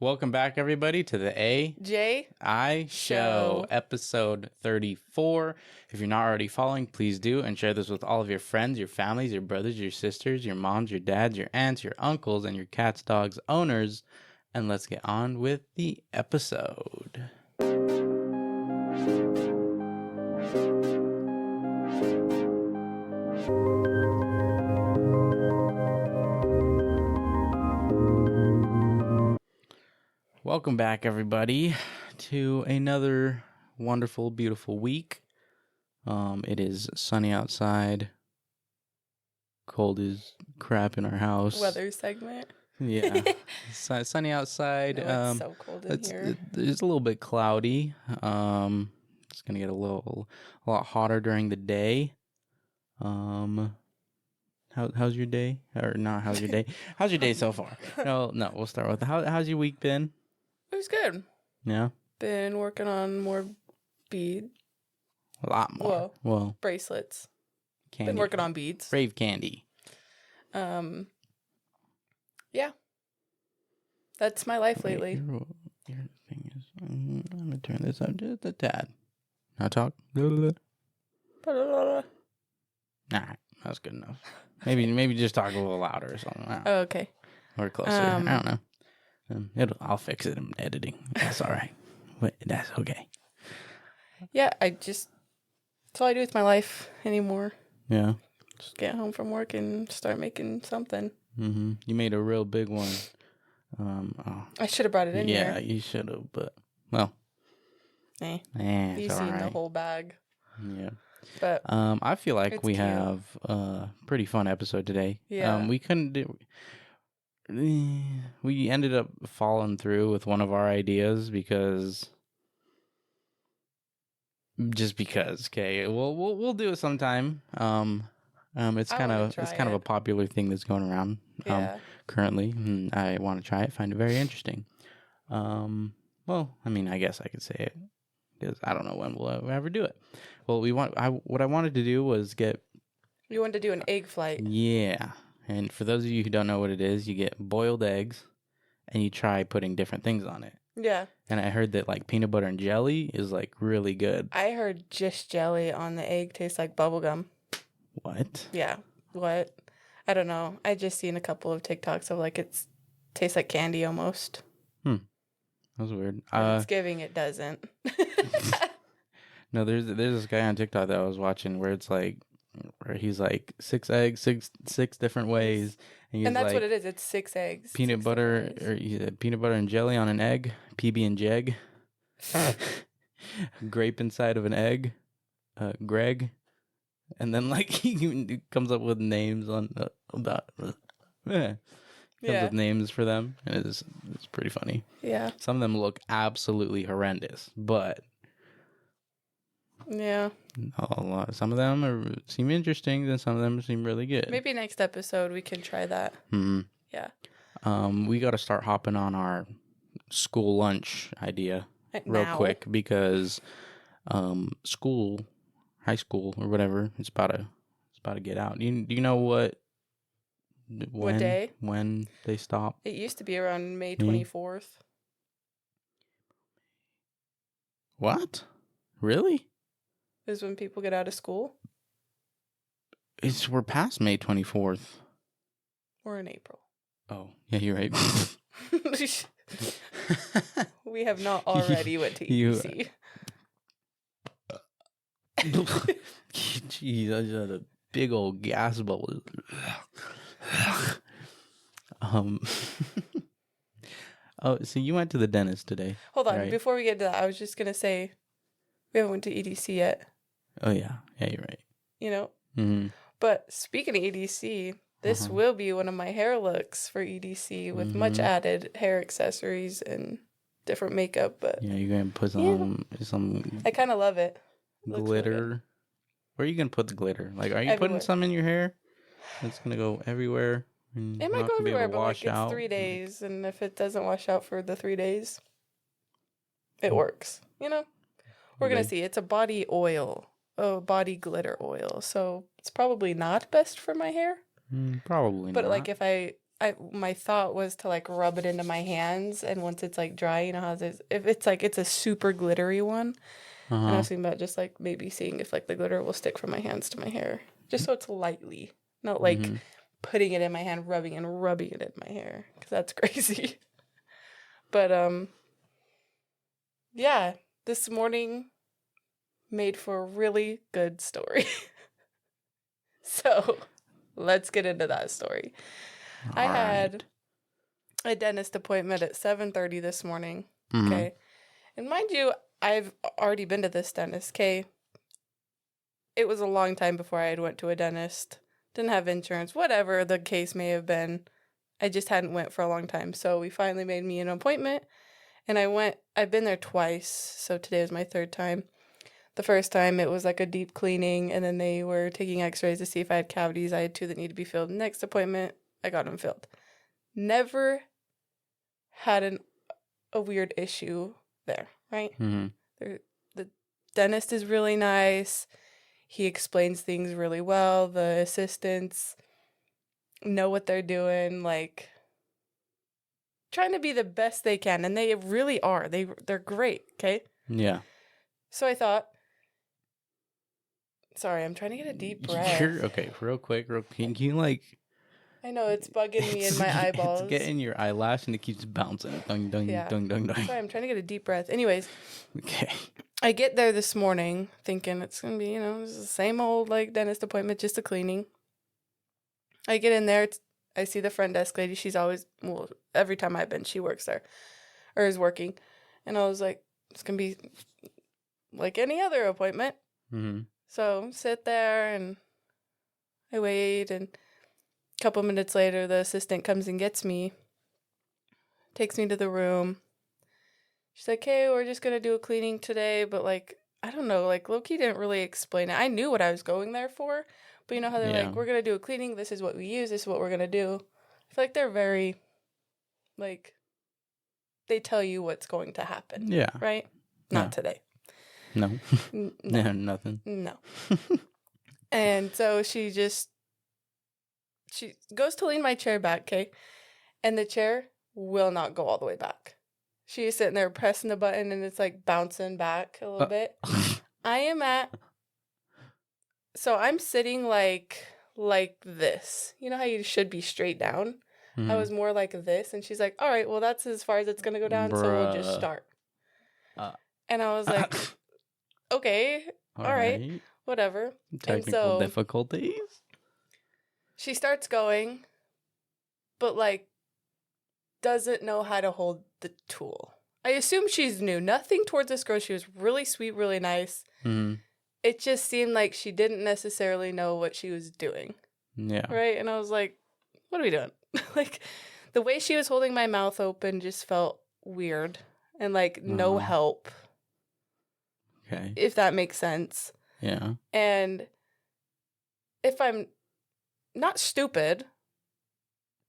Welcome back, everybody, to the A.J.I Show, episode 34. If you're not already following, please do, and share this with all of your friends, your families, your brothers, your sisters, your moms, your dads, your aunts, your uncles, and your cats, dogs, owners. And let's get on with the episode. Welcome back, everybody, to another wonderful, beautiful week. It is sunny outside. Cold as crap in our house. Weather segment. Yeah. Sunny outside. No, it's so cold in here. It's a little bit cloudy. It's going to get a lot hotter during the day. How's your day? Or not how's your day? How's your day so far? No, we'll start with how's your week been? It was good. Yeah. Been working on more bead. A lot more. Well, bracelets. Candy. Been working on beads. Brave candy. Yeah. That's my life lately. Your thing is, I'm gonna turn this up just a tad. Now talk. Nah, that's good enough. Maybe just talk a little louder or something. Oh, okay. Or closer. I don't know. I'll fix it in editing. That's all right. But that's okay. Yeah, that's all I do with my life anymore. Yeah. Just get home from work and start making something. Mm-hmm. You made a real big one. I should have brought it in here. Yeah, you should have, but, well. You've it's seen all right. the whole bag. Yeah. But I feel like we cute. have a pretty fun episode today. Yeah. We couldn't do... We ended up following through with one of our ideas because... Just because, okay. We'll do it sometime. It's kind of a popular thing that's going around currently. And I want to try it. Find it very interesting. Well, I mean, I guess I could say it because I don't know when we'll ever do it. Well, what I wanted to do was get. You wanted to do an egg flight. Yeah, and for those of you who don't know what it is, you get boiled eggs, and you try putting different things on it. Yeah. And I heard that like peanut butter and jelly is like really good. I heard just jelly on the egg tastes like bubblegum. What? Yeah. What? I don't know. I just seen a couple of TikToks of like tastes like candy almost. That was weird. Thanksgiving it doesn't. No, there's this guy on TikTok that I was watching where he's like 6 eggs, six different ways, and that's like, what it is. It's 6 eggs. Peanut butter, or he said peanut butter and jelly on an egg, PB and jeg, grape inside of an egg, Greg, and then like he comes up with names on with names for them, and it's pretty funny. Yeah, some of them look absolutely horrendous, but. Yeah. Some of them seem interesting, and some of them seem really good. Maybe next episode we can try that. Mm-hmm. Yeah. We got to start hopping on our school lunch idea real quick because high school or whatever, it's about to get out. Do you know what day? When they stop? It used to be around May 24th. What? Really? Is when people get out of school. We're past May 24th. Or in April. Oh, yeah, you're right. We have not already went to EDC. Jeez, I just had a big old gas bubble. Oh, so you went to the dentist today. Hold on, right? Before we get to that, I was just going to say, we haven't went to EDC yet. Oh, yeah. Yeah, you're right. You know? Mm-hmm. But speaking of EDC, this will be one of my hair looks for EDC with much added hair accessories and different makeup. But yeah, you're going to put some I kind of love it. Glitter. Where are you going to put the glitter? Like, are you putting some in your hair? It's going to go everywhere. It might go everywhere, but like it's 3 days. And if it doesn't wash out for the 3 days, it works. You know? We're going to see. It's a body oil. Body glitter oil. So it's probably not best for my hair. Probably but not. Like if I my thought was to like rub it into my hands, and once it's like dry, you know how there's if it's like it's a super glittery one, and I was thinking about just like maybe seeing if like the glitter will stick from my hands to my hair, just so it's lightly, not like putting it in my hand, rubbing it in my hair, because that's crazy. But yeah, this morning made for a really good story. So let's get into that story. I had a dentist appointment at 7:30 this morning. Okay. And mind you, I've already been to this dentist. Okay. It was a long time before I had went to a dentist. Didn't have insurance, whatever the case may have been. I just hadn't went for a long time. So we finally made me an appointment, and I went. I've been there twice. So today was my third time. The first time it was like a deep cleaning, and then they were taking x-rays to see if I had cavities. I had 2 that needed to be filled. Next appointment, I got them filled. Never had a weird issue there, right? The dentist is really nice. He explains things really well. The assistants know what they're doing, like trying to be the best they can, and they really are. They're great, okay? Yeah. So I thought, sorry, I'm trying to get a deep breath. Okay, real quick, can you like... I know, it's bugging me in my eyeballs. It's getting your eyelash and it keeps bouncing. Dung, dung, dung, dung, dung. Sorry, I'm trying to get a deep breath. Anyways. Okay. I get there this morning thinking it's going to be, you know, it's the same old like dentist appointment, just a cleaning. I get in there. I see the front desk lady. She's always, well, every time I've been, she works there or is working. And I was like, it's going to be like any other appointment. So sit there and I wait, and a couple minutes later, the assistant comes and gets me, takes me to the room. She's like, hey, we're just going to do a cleaning today, but like, I don't know, like low-key didn't really explain it. I knew what I was going there for, but you know how they're like, we're going to do a cleaning, this is what we use, this is what we're going to do. I feel like they're very, like, they tell you what's going to happen. Yeah. Right? Not today. No. No, nothing. No. And so she goes to lean my chair back, okay? And the chair will not go all the way back. She is sitting there pressing the button, and it's like bouncing back a little bit. So I'm sitting like this. You know how you should be straight down? I was more like this, and she's like, all right, well, that's as far as it's going to go down, so we'll just start. And I was like, okay, all right, whatever. Technical difficulties? She starts going, but like doesn't know how to hold the tool. I assume she's new. Nothing towards this girl. She was really sweet, really nice. It just seemed like she didn't necessarily know what she was doing. Yeah. Right? And I was like, what are we doing? Like, the way she was holding my mouth open just felt weird. And like, no help. Okay. If that makes sense. Yeah. And if I'm not stupid,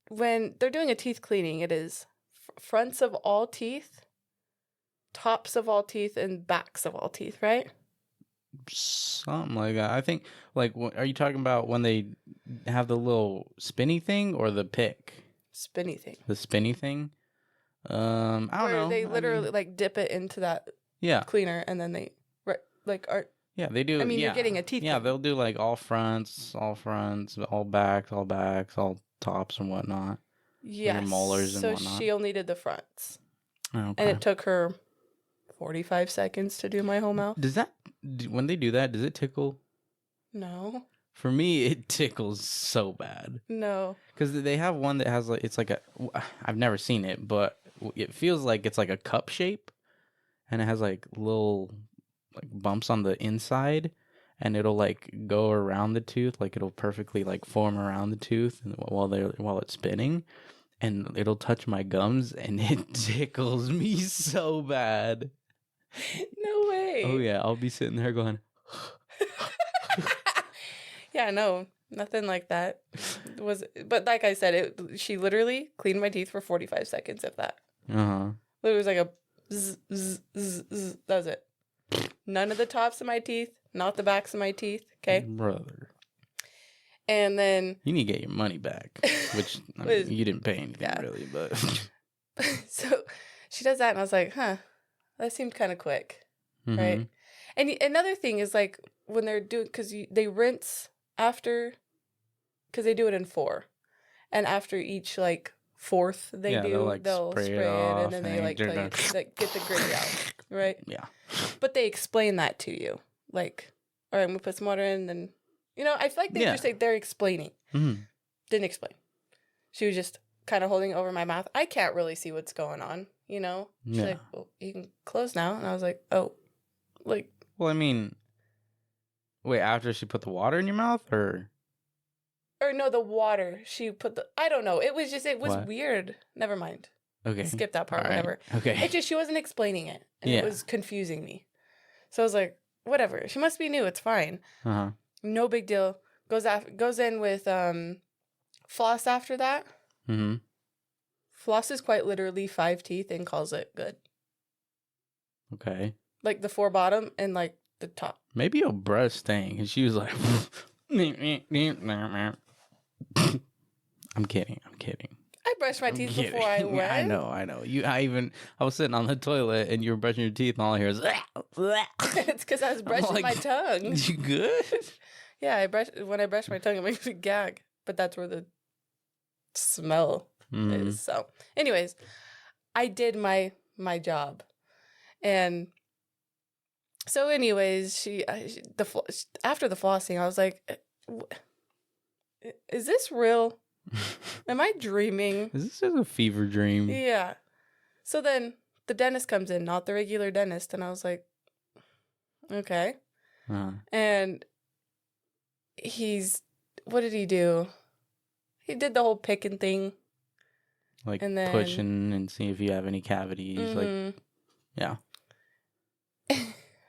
when they're doing a teeth cleaning, it is fronts of all teeth, tops of all teeth, and backs of all teeth, right? Something like that. I think, like, are you talking about when they have the little spinny thing or the pick? Spinny thing. The spinny thing? I don't know. They literally, like, dip it into that cleaner, and then they, are... Yeah, they do. I mean, you're getting a teeth Yeah, thing. They'll do, like, all fronts, all backs, all tops and whatnot. Yes. Your molars and whatnot. So she only did the fronts. Okay. And it took her 45 seconds to do my whole mouth. When they do that, does it tickle? No. For me, it tickles so bad. No. Because they have one that has, like, it's like I've never seen it, but it feels like it's like a cup shape. And it has, like, little, like, bumps on the inside. And it'll, like, go around the tooth. Like, it'll perfectly, like, form around the tooth while it's spinning. And it'll touch my gums, and it tickles me so bad. No way. Oh, yeah. I'll be sitting there going... Yeah, no. Nothing like that. But like I said, she literally cleaned my teeth for 45 seconds, if that. Uh-huh. It was like a zzz, zzz, zzz, zzz. That was it. None of the tops of my teeth, not the backs of my teeth, okay? Brother. And then you need to get your money back, which I mean, you didn't pay anything really, but so she does that, and I was like, huh, that seemed kind of quick, right? And another thing is like when they're doing, because they rinse after, because they do it in 4, and after each like 4th they'll spray it and then they like tell you like get the gritty out, right? Yeah. But they explain that to you, like, all right, I'm gonna put some water in, and I feel like they're explaining. Didn't explain. She was just kind of holding it over my mouth. I can't really see what's going on, She's like, well, you can close now, and I was like, oh, like. Well, I mean, wait, after she put the water in your mouth, or no, the water. She put I don't know. It was what? weird. Never mind. Okay. Skip that part, whatever. Okay. It just, she wasn't explaining it, and it was confusing me. So I was like, whatever. She must be new. It's fine. No big deal. Goes in with floss after that. Floss is quite literally 5 teeth and calls it good. Okay. Like the 4 bottom and like the top. Maybe your breath stank, and she was like, I'm kidding. I brushed my teeth before I went. I know. I was sitting on the toilet and you were brushing your teeth, and all I hear is. It's because I was brushing my tongue. You good? Yeah, when I brush my tongue, it makes me gag. But that's where the smell is. So, anyways, I did my job, and so, anyways, after the flossing, I was like, "Is this real? Am I dreaming? Is this just a fever dream?" Yeah. So then the dentist comes in, not the regular dentist, and I was like, "Okay." And what did he do? He did the whole picking thing. Like pushing and see if you have any cavities. Like, yeah.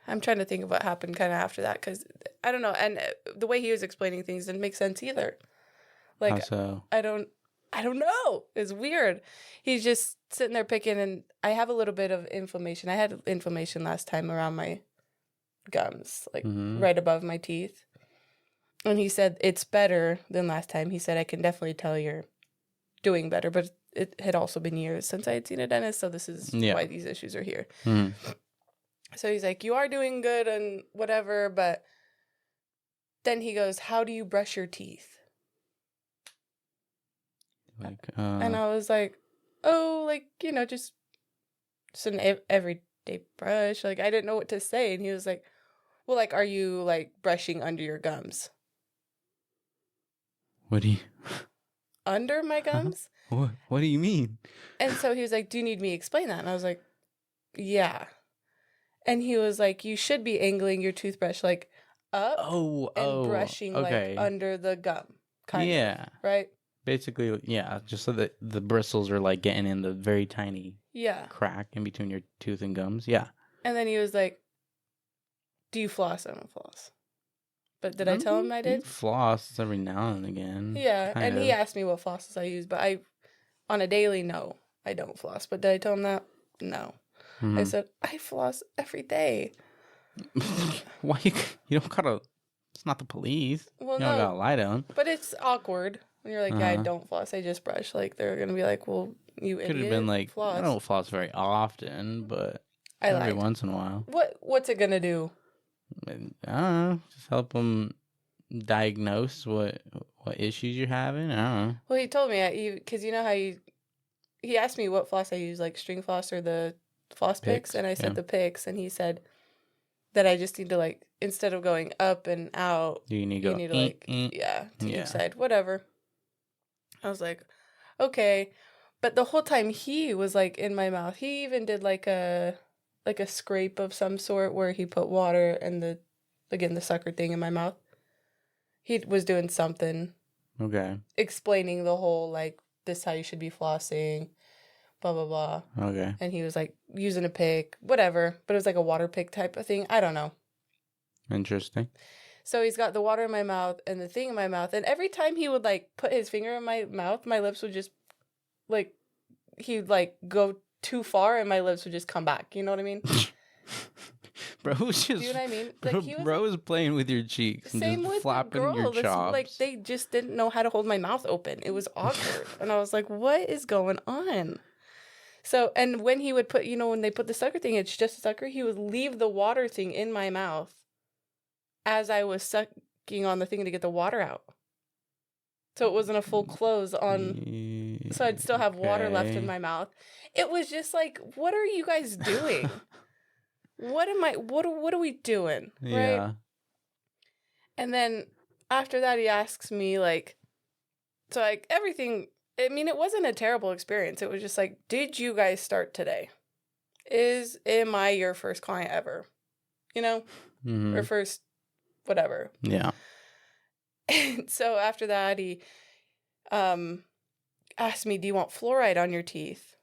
I'm trying to think of what happened kind of after that, because I don't know. And the way he was explaining things didn't make sense either. Like, how so? I don't know. It's weird. He's just sitting there picking, and I have a little bit of inflammation. I had inflammation last time around my gums, like right above my teeth. And he said, it's better than last time. He said, I can definitely tell you're doing better, but it had also been years since I had seen a dentist, so this is why these issues are here. So he's like, you are doing good and whatever, but then he goes, how do you brush your teeth? Like, and I was like, oh, like, just an everyday brush. Like, I didn't know what to say. And he was like, well, like, are you, like, brushing under your gums? What do you... Under my gums? What do you mean? And so he was like, do you need me to explain that? And I was like, yeah. And he was like, you should be angling your toothbrush, like, up and brushing, like, under the gum. Kind of, right? Basically, yeah, just so that the bristles are, like, getting in the very tiny crack in between your tooth and gums. Yeah. And then he was like, do you floss? I don't floss. But did I tell him I did? Floss every now and again. Yeah, and he asked me what flosses I use, but on a daily, no, I don't floss. But did I tell him that? No. I said, I floss every day. Why you don't gotta, it's not the police. Well, you don't gotta lie to them. But it's awkward when you're like, yeah, I don't floss, I just brush. Like, they're gonna be like, well, you idiot. Could have been like, floss. I don't floss very often, but every once in a while. What's it gonna do? I don't know. Just help them diagnose what issues you're having. I don't know. Well, he told me, because you know how he asked me what floss I use, like string floss or the floss picks, and I said the picks, and he said that I just need to, like, instead of going up and out, you need to go to each side, whatever. I was like, okay, but the whole time he was like in my mouth. He even did like a scrape of some sort where he put water and the sucker thing in my mouth. He was doing something. Okay. Explaining the whole, like, this is how you should be flossing, blah, blah, blah. Okay. And he was, like, using a pick, whatever. But it was like a water pick type of thing. I don't know. Interesting. So he's got the water in my mouth and the thing in my mouth. And every time he would, like, put his finger in my mouth, my lips would just, like, he'd, like, go too far and my lips would just come back. You know what I mean? Bro was just. Do you know what I mean? Like bro was playing with your cheeks and same just with flapping the girl. your chops. Like they just didn't know how to hold my mouth open. It was awkward, and I was like, "What is going on?" So, and when he would put, when they put the sucker thing, it's just a sucker. He would leave the water thing in my mouth as I was sucking on the thing to get the water out. So it wasn't a full close on, so I'd still have water left in my mouth. It was just like, what are you guys doing? What are we doing? Right? Yeah. And then after that, he asks me, like, so like everything, I mean, it wasn't a terrible experience. It was just like, did you guys start today? Am I your first client ever? Or first whatever. Yeah. And so after that, he asked me, do you want fluoride on your teeth?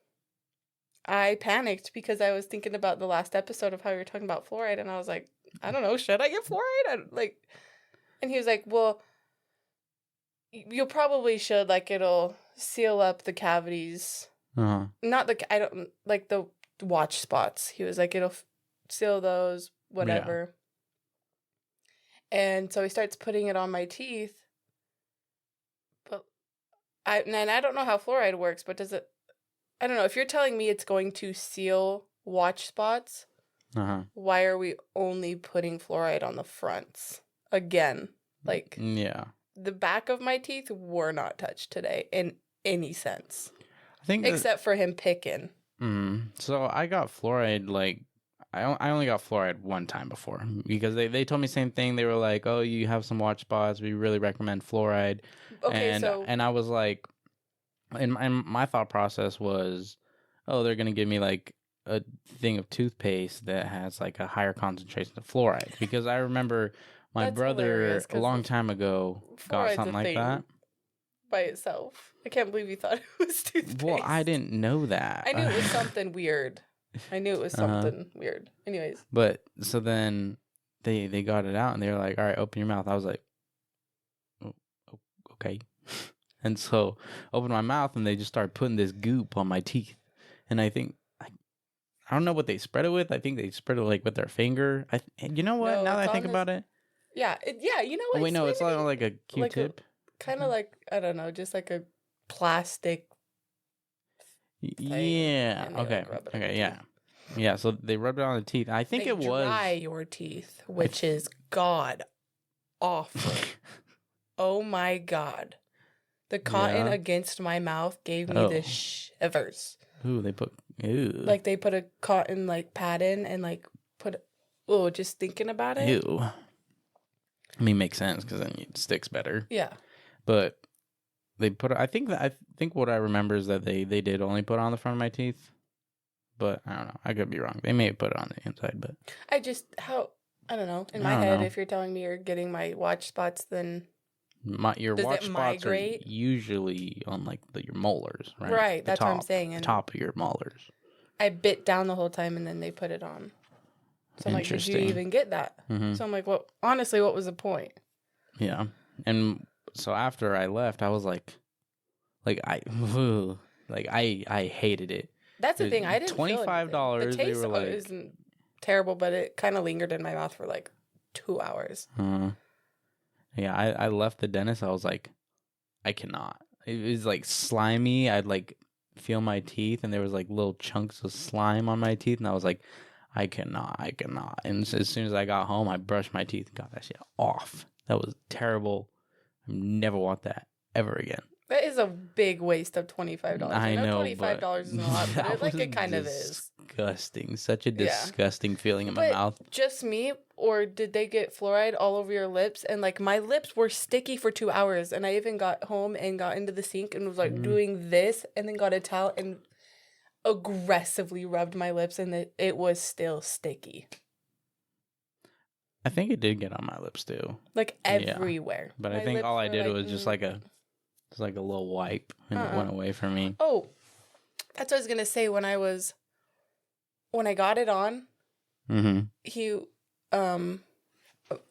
I panicked because I was thinking about the last episode of how we were talking about fluoride, and I was like, I don't know, should I get fluoride? And he was like, well, you probably should, like, it'll seal up the cavities. Uh-huh. Not the watch spots. He was like, it'll seal those, whatever. Yeah. And so he starts putting it on my teeth. But I don't know how fluoride works, but does it, I don't know. If you're telling me it's going to seal watch spots, why are we only putting fluoride on the fronts? Again, like, yeah, the back of my teeth were not touched today in any sense. I think except for him picking. So I got fluoride, like, I only got fluoride one time before because they told me the same thing. They were like, oh, you have some watch spots. We really recommend fluoride. Okay, and I was like, and my thought process was, oh, they're going to give me like a thing of toothpaste that has like a higher concentration of fluoride. Because I remember my brother a long time ago got something like that. By itself. I can't believe you thought it was toothpaste. Well, I didn't know that. I knew it was something weird. Weird. Anyways. But so then they got it out and they were like, all right, open your mouth. I was like, oh, okay. And so opened my mouth and they just started putting this goop on my teeth. And I think, I don't know what they spread it with. I think they spread it like with their finger. You know what? No, now that I think about it. Yeah. You know what? Oh, wait, no, it's like a Q-tip. Kind of like, I don't know, just like a plastic thing. Yeah. Okay. Okay. Yeah. Yeah. So they rubbed it on the teeth. I think it was dry your teeth, which is god awful. Oh my god. The cotton against my mouth gave me the shivers. Ooh, they put a cotton like pad in and like just thinking about it. Ew. I mean, makes sense because then it sticks better. Yeah. But they put. I think what I remember is that they did only put it on the front of my teeth. But I don't know. I could be wrong. They may have put it on the inside, but I don't know. In my head, if you're telling me you're getting my watch spots, then your watch spots are usually on like your molars, right? Right. That's what I'm saying. The top of your molars. I bit down the whole time, and then they put it on. So I'm like, did you even get that? Mm-hmm. So I'm like, well, honestly, what was the point? Yeah. And so after I left, I was like I hated it. That's the thing. I didn't $25. The taste isn't terrible, but it kind of lingered in my mouth for like 2 hours. Yeah, I left the dentist. I was like, I cannot. It was like slimy. I'd like feel my teeth, and there was like little chunks of slime on my teeth, and I was like, I cannot. And as soon as I got home, I brushed my teeth and got that shit off. That was terrible. I never want that ever again. That is a big waste of $25. I know, $25 isn't a lot, but it kind of is. Disgusting. Such a disgusting feeling in my mouth. Just me, or did they get fluoride all over your lips? And like my lips were sticky for 2 hours, and I even got home and got into the sink and was like doing this, and then got a towel and aggressively rubbed my lips, and it was still sticky. I think it did get on my lips too. Like everywhere. Yeah. But I think all I did was just like a little wipe, and it went away from me. Oh, that's what I was gonna say. When I got it on,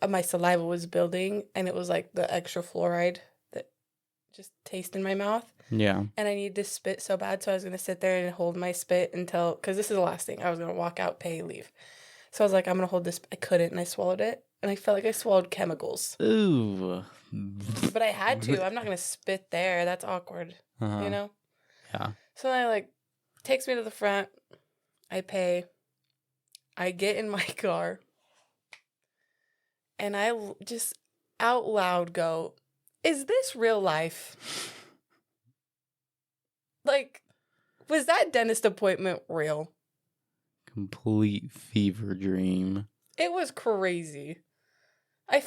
my saliva was building, and it was like the extra fluoride that just tasted in my mouth. Yeah. And I needed to spit so bad, so I was gonna sit there and hold my spit because this is the last thing. I was gonna walk out, pay, leave. So I was like, I'm going to hold this. I couldn't, and I swallowed it. And I felt like I swallowed chemicals. Ooh. But I had to. I'm not going to spit there. That's awkward. You know? Yeah. So I like, takes me to the front. I pay. I get in my car. And I just out loud go, is this real life? Like, was that dentist appointment real? Complete fever dream. It was crazy. I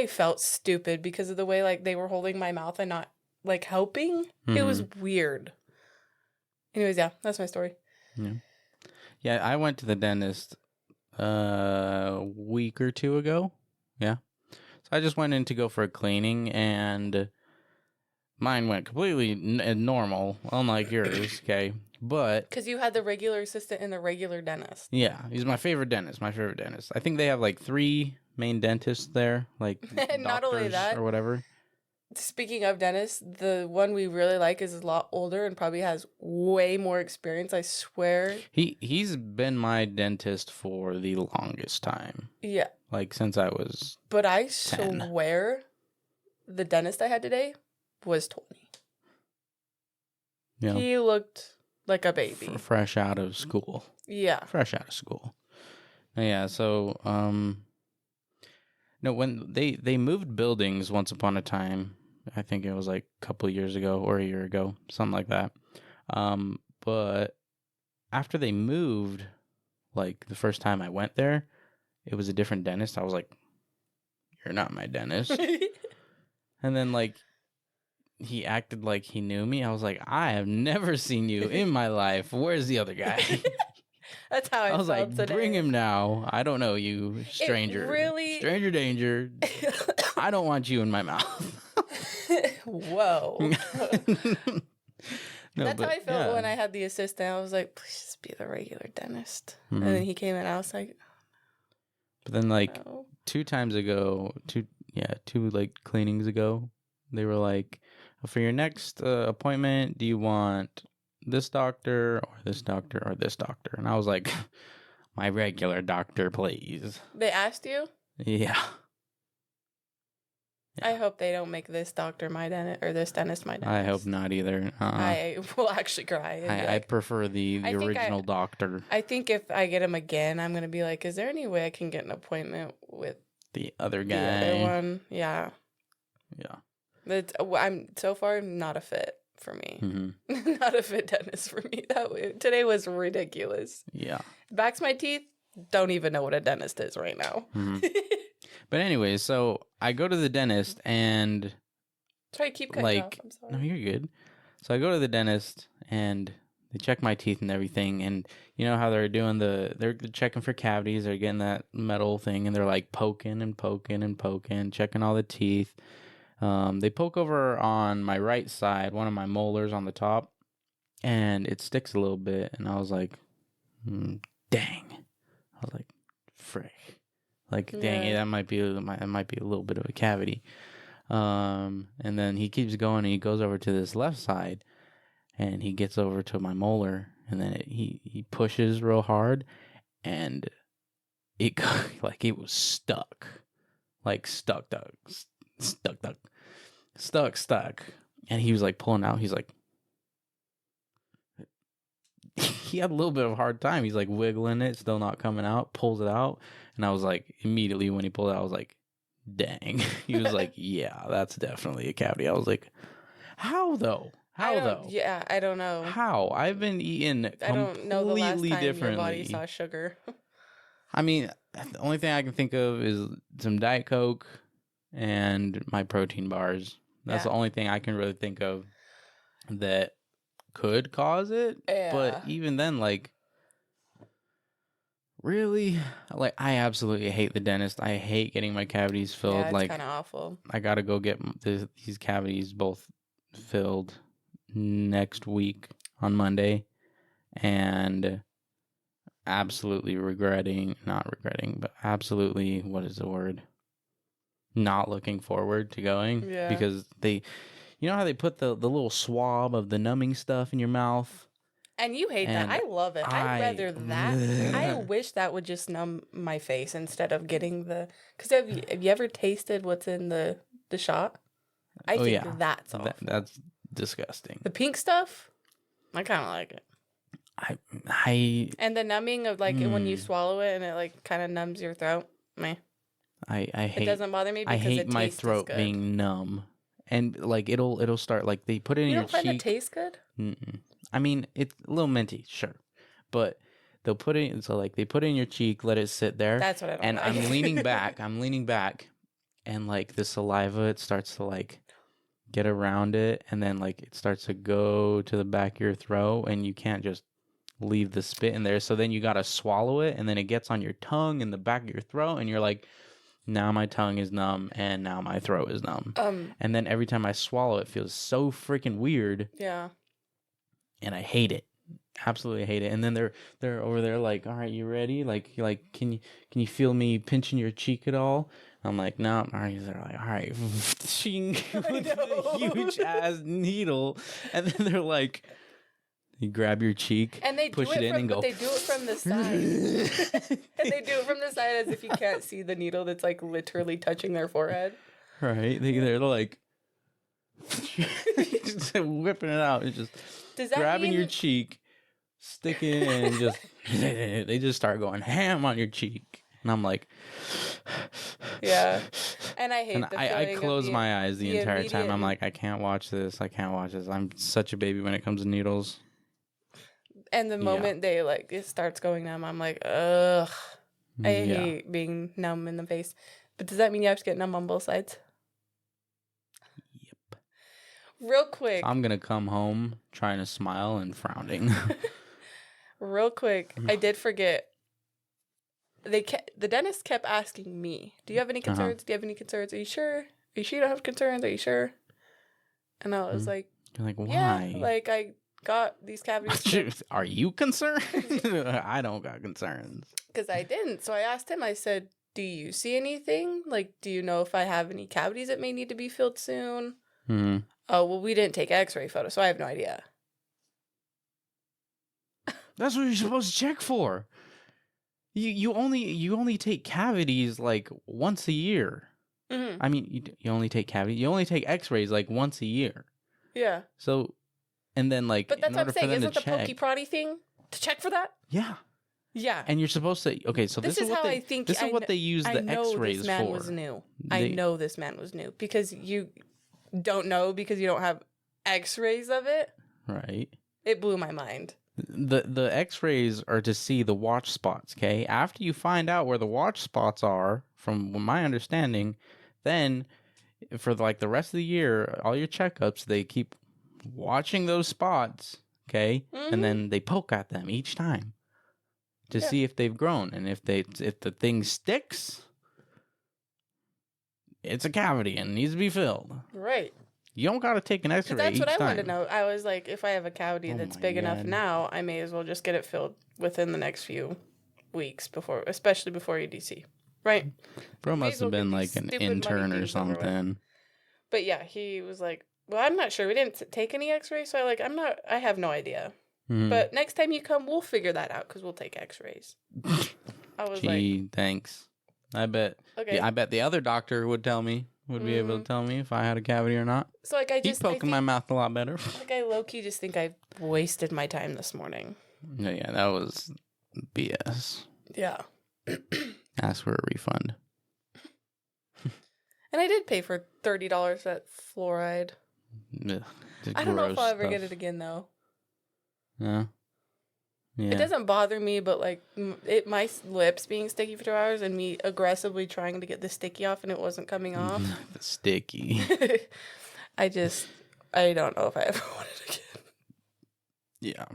felt stupid because of the way like they were holding my mouth and not like helping. Mm-hmm. It was weird. Anyways, yeah, that's my story. Yeah, I went to the dentist a week or two ago. Yeah. So I just went in to go for a cleaning, and mine went completely normal, unlike yours, okay? But... because you had the regular assistant and the regular dentist. Yeah, he's my favorite dentist, I think they have like 3 main dentists there, like not only that, or whatever. Speaking of dentists, the one we really like is a lot older and probably has way more experience, I swear. He's been my dentist for the longest time. Yeah. Like since I was But I 10. swear the dentist I had today was 20. Yeah. He looked like a baby. Fresh out of school. Yeah. Fresh out of school. Yeah, so no, when they moved buildings once upon a time, I think it was like a couple of years ago or a year ago, something like that. But after they moved, like the first time I went there, it was a different dentist. I was like, "You're not my dentist." And then like he acted like he knew me. I was like, "I have never seen you in my life. Where's the other guy?" That's how I was felt like, today. Bring him now. I don't know you, stranger. Stranger danger. I don't want you in my mouth. Whoa. That's how I felt when I had the assistant. I was like, please just be the regular dentist. Mm-hmm. And then he came in. I was like, but then like 2 times ago, two like cleanings ago, they were like, for your next appointment, do you want this doctor or this doctor or this doctor? And I was like, my regular doctor, please. They asked you? Yeah. I hope they don't make this doctor my dentist or this dentist my dentist. I hope not either. I will actually cry. I prefer the original doctor. I think if I get him again, I'm going to be like, is there any way I can get an appointment with the other guy? The other one? Yeah. Yeah. I'm so far not a fit for me. Mm-hmm. Not a fit dentist for me. Today was ridiculous. Yeah. Backs my teeth. Don't even know what a dentist is right now. Mm-hmm. But anyways, so I go to the dentist and try to keep cutting off. I'm sorry. No, you're good. So I go to the dentist and they check my teeth and everything, and you know how they're doing they're checking for cavities, they're getting that metal thing, and they're like poking and poking and poking, checking all the teeth. They poke over on my right side, one of my molars on the top, and it sticks a little bit, and I was like, dang. I was like, frick. Like, dang, that might be a little bit of a cavity. And then he keeps going, and he goes over to this left side, and he gets over to my molar, and then he pushes real hard, and it it was stuck. Like stuck. And he was like pulling out. He's like, he had a little bit of a hard time. He's like wiggling it, still not coming out, pulls it out. And I was like, immediately when he pulled it out, I was like, dang. He was like, yeah, that's definitely a cavity. I was like, how though? Yeah, I don't know. How? I've been eating completely differently. I don't know the last time your body saw sugar. I mean, the only thing I can think of is some Diet Coke and my protein bars. That's the only thing I can really think of that could cause it. Yeah. But even then, like, really? Like, I absolutely hate the dentist. I hate getting my cavities filled. Yeah, it's kind of awful. I gotta go get these cavities both filled next week on Monday, and absolutely not regretting, but absolutely, what is the word? Not looking forward to going. Yeah. Because you know how they put the little swab of the numbing stuff in your mouth? And you hate that. I love it. I'd rather that. I wish that would just numb my face instead of getting the... Because have you ever tasted what's in the shot? I think that's awful. That's disgusting. The pink stuff, I kind of like it. And the numbing of like when you swallow it and it like kind of numbs your throat. Meh. I hate. It doesn't bother me because I hate my throat being numb, and like it'll start like they put it in your cheek. You don't find it taste good? Mm-mm. I mean, it's a little minty, sure, but they'll put it. So like they put it in your cheek, let it sit there. That's what I don't And like. I'm leaning back. And like the saliva, it starts to like get around it, and then like it starts to go to the back of your throat, and you can't just leave the spit in there. So then you gotta swallow it, and then it gets on your tongue and the back of your throat, and you're like, now my tongue is numb, and now my throat is numb. And then every time I swallow, it feels so freaking weird. Yeah. And I hate it. Absolutely hate it. And then they're over there like, all right, you ready? Like can you feel me pinching your cheek at all? I'm like, no. They're like, all right, with a huge ass needle, and then they're like, you grab your cheek, and they push it in, and go. But they do it from the side, and they do it from the side as if you can't see the needle that's like literally touching their forehead. Right? They're like just whipping it out. It's just grabbing your cheek, sticking it in, and just they just start going ham on your cheek. And I'm like, yeah. And I hate and I close my eyes the entire time. I'm like, I can't watch this. I'm such a baby when it comes to needles. And the moment they like it starts going numb, I'm like, ugh. I hate being numb in the face. But does that mean you have to get numb on both sides? Yep. Real quick. So I'm gonna come home trying to smile and frowning. Real quick, I did forget. The dentist kept asking me, "Do you have any concerns? Do you have any concerns? Are you sure? Are you sure you don't have concerns? Are you sure?" And I was like, "You're like, why? Yeah, like I got these cavities." Are you concerned? I don't got concerns. Because I didn't. So I asked him. I said, "Do you see anything? Like, do you know if I have any cavities that may need to be filled soon?" Mm-hmm. Oh, well, we didn't take X-ray photos, so I have no idea. That's what you're supposed to check for. You only take cavities like once a year. Mm-hmm. I mean, you only take cavities. You only take X-rays like once a year. Yeah. So, and then like, but that's what I'm saying. Isn't the pokey proddy thing to check for that? Yeah. Yeah. And you're supposed to. Okay, so this is what they. This is what they use the X-rays for. I know this man was new. I know this man was new because you don't know because you don't have X-rays of it. Right. It blew my mind. The X-rays are to see the watch spots, okay? After you find out where the watch spots are, from my understanding, then for like the rest of the year, all your checkups, they keep watching those spots, okay? Mm-hmm. And then they poke at them each time to see if they've grown. And if the thing sticks, it's a cavity and needs to be filled. Right. You don't got to take an X-ray each time. That's what I wanted to know. I was like, if I have a cavity that's big enough now, I may as well just get it filled within the next few weeks, especially before EDC. Right? Bro must have been like an intern or something. But yeah, he was like, well, I'm not sure. We didn't take any X-rays, so I have no idea. Mm-hmm. But next time you come, we'll figure that out because we'll take X-rays. I was thanks. I bet. Okay. I bet the other doctor would tell me. Would be able to tell me if I had a cavity or not. So he's poking my mouth a lot better. Like I low-key just think I wasted my time this morning. Yeah, that was BS. Yeah. Ask for a refund. And I did pay for $30 at fluoride. Ugh, I don't know if I'll ever get it again though. Yeah. Yeah. It doesn't bother me, but like my lips being sticky for 2 hours and me aggressively trying to get the sticky off and it wasn't coming off. The sticky. I don't know if I ever want it again. Yeah.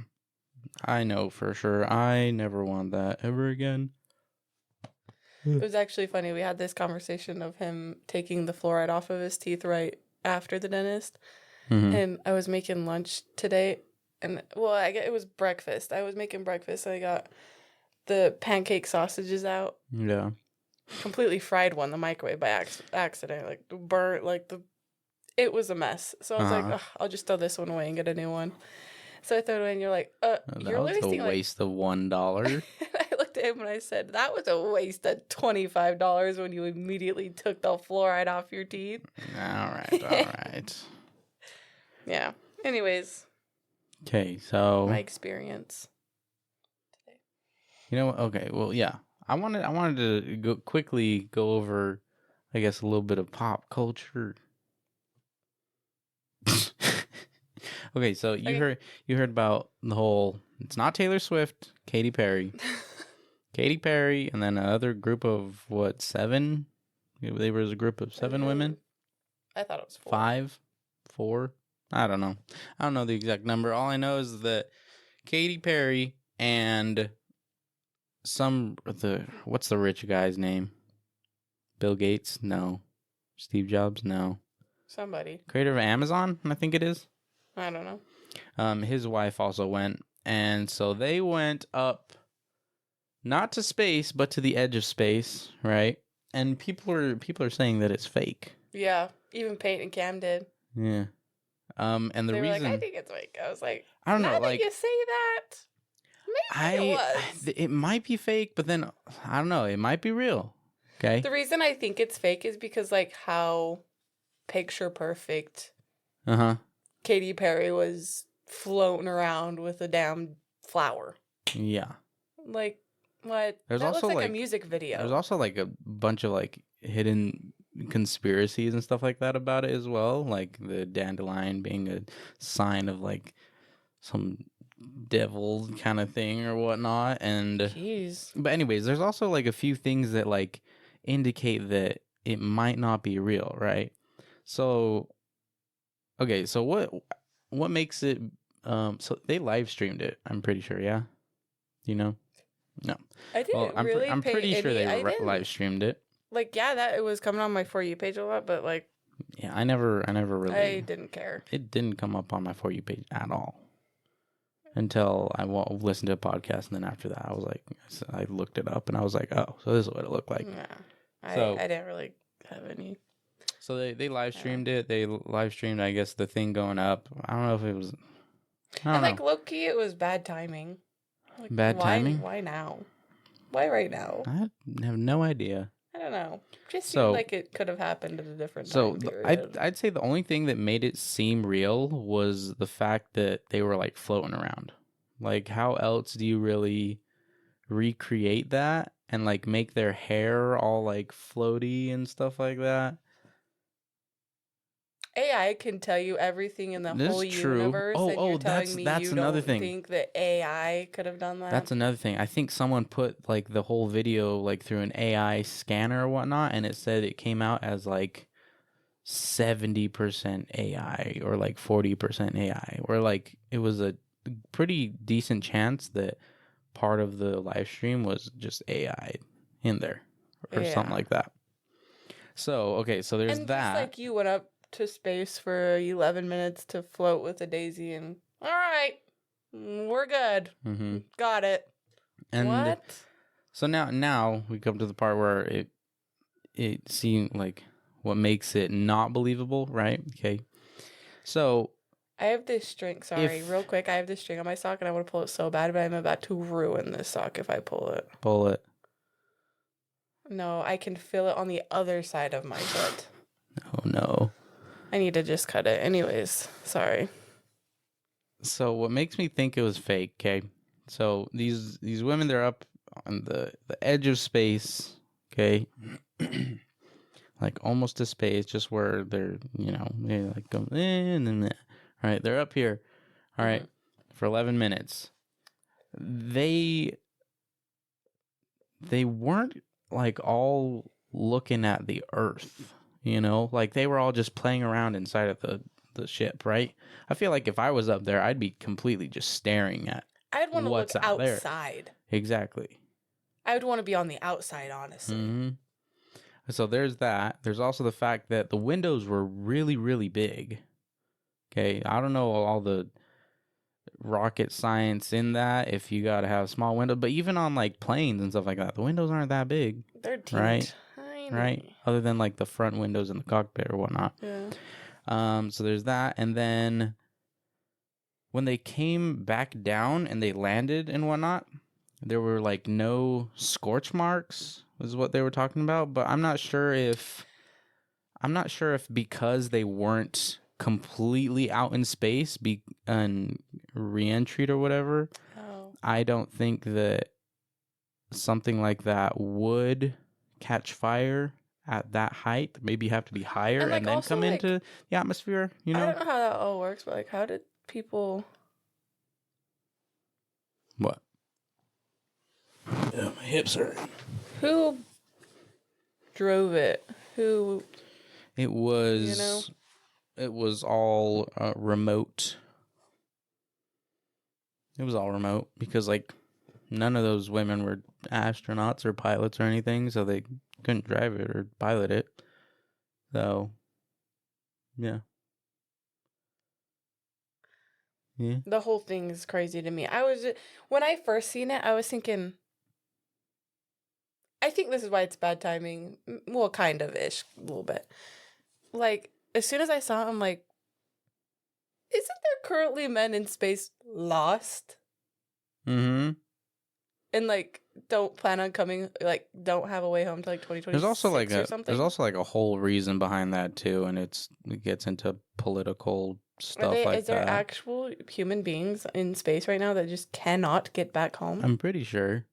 I know for sure. I never want that ever again. It was actually funny. We had this conversation of him taking the fluoride off of his teeth right after the dentist. Mm-hmm. And I was making lunch today. And, well, it was breakfast. I was making breakfast. So I got the pancake sausages out. Yeah. Completely fried one, the microwave by accident. Like, burnt, it was a mess. So I was like, I'll just throw this one away and get a new one. So I threw it away, and you're like, you're that was a waste of $1. And I looked at him and I said, that was a waste of $25 when you immediately took the fluoride off your teeth. All right. Yeah. Anyways. Okay, so my experience today. You know what? Okay, well, yeah. I wanted to quickly go over, I guess, a little bit of pop culture. Okay, so you heard about the whole. It's not Taylor Swift, Katy Perry, and then another group of 7? They were a group of 7 women. I thought it was 4. 5, 4. I don't know. I don't know the exact number. All I know is that Katy Perry and what's the rich guy's name? Bill Gates? No. Steve Jobs? No. Somebody. Creator of Amazon, I think it is. I don't know. His wife also went, and so they went up, not to space, but to the edge of space, right? And people are saying that it's fake. Yeah, even Peyton and Cam did. Yeah. And the they were reason like, I think it's fake. I was like, I don't know. Now like that you say that, maybe it was. It might be fake, but then I don't know. It might be real. Okay. The reason I think it's fake is because like how picture perfect. Katy Perry was floating around with a damn flower. Yeah. Like what? There's that also looks like a music video. There's also like a bunch of like hidden conspiracies and stuff like that about it as well, like the dandelion being a sign of like some devil kind of thing or whatnot. And jeez. But anyways, there's also like a few things that like indicate that it might not be real, right? So okay, so what makes it so they live streamed it, I'm pretty sure, yeah? You know? No. I didn't I'm pretty sure they live streamed it. Like, yeah, that it was coming on my For You page a lot, but like, yeah, I never really. I didn't care. It didn't come up on my For You page at all until I listened to a podcast, and then after that, I looked it up, and I was like, oh, so this is what it looked like. Yeah, I didn't really have any. So they live streamed it. They live streamed, I guess, the thing going up. I don't know if it was. Like low key, it was bad timing. Like, bad timing. Why now? Why right now? I have no idea. I don't know. Just seemed like it could have happened at a different time period. I'd say the only thing that made it seem real was the fact that they were like floating around. Like, how else do you really recreate that and like make their hair all like floaty and stuff like that? AI can tell you everything in the whole universe. That's another thing. Think that AI could have done that? That's another thing. I think someone put like the whole video like through an AI scanner or whatnot, and it said it came out as like 70% AI or like 40% AI, or like it was a pretty decent chance that part of the live stream was just AI in there or something like that. So okay, so there's that. Just like you went up to space for 11 minutes to float with a daisy, and all right, we're good. Mm-hmm. Got it. And what? So now we come to the part where it seemed like what makes it not believable, right? Okay. So I have this string. Sorry, real quick. I have this string on my sock, and I want to pull it so bad, but I'm about to ruin this sock if I pull it. Pull it. No, I can feel it on the other side of my foot. Oh no. I need to just cut it. Anyways, sorry. So what makes me think it was fake, okay? So these women, they're up on the edge of space, okay? Like almost to space, just where they're, they like go in and then, all right, they're up here. All right, for 11 minutes. They weren't like all looking at the Earth. Like they were all just playing around inside of the ship, right? I feel like if I was up there, I'd be completely just staring at I'd want to look outside. There. Exactly. I would want to be on the outside, honestly. Mm-hmm. So there's that. There's also the fact that the windows were really, really big. Okay, I don't know all the rocket science in that, if you got to have small windows, but even on like planes and stuff like that, the windows aren't that big. They're right? Right, other than like the front windows in the cockpit or whatnot. Yeah. So there's that, and then when they came back down and they landed and whatnot, there were like no scorch marks, was what they were talking about. But I'm not sure if because they weren't completely out in space and re-entry or whatever. Oh. I don't think that something like that would catch fire at that height. Maybe you have to be higher and then come into the atmosphere, you know? I don't know how that all works, but like, how did people... What? Yeah, my hips hurt. Who drove it? Who... It was... You know? It was all remote. It was all remote because, like, none of those women were astronauts or pilots or anything, so they couldn't drive it or pilot it. So, yeah. Yeah. The whole thing is crazy to me. When I first seen it, I was thinking, I think this is why it's bad timing. Well, kind of ish, a little bit. Like, as soon as I saw it, I'm like, isn't there currently men in space lost? Mm-hmm. And like don't plan on coming, like don't have a way home to like 2026 there's also like or something. There's also like a whole reason behind that too, and it gets into political stuff like that. Is there actual human beings in space right now that just cannot get back home? I'm pretty sure.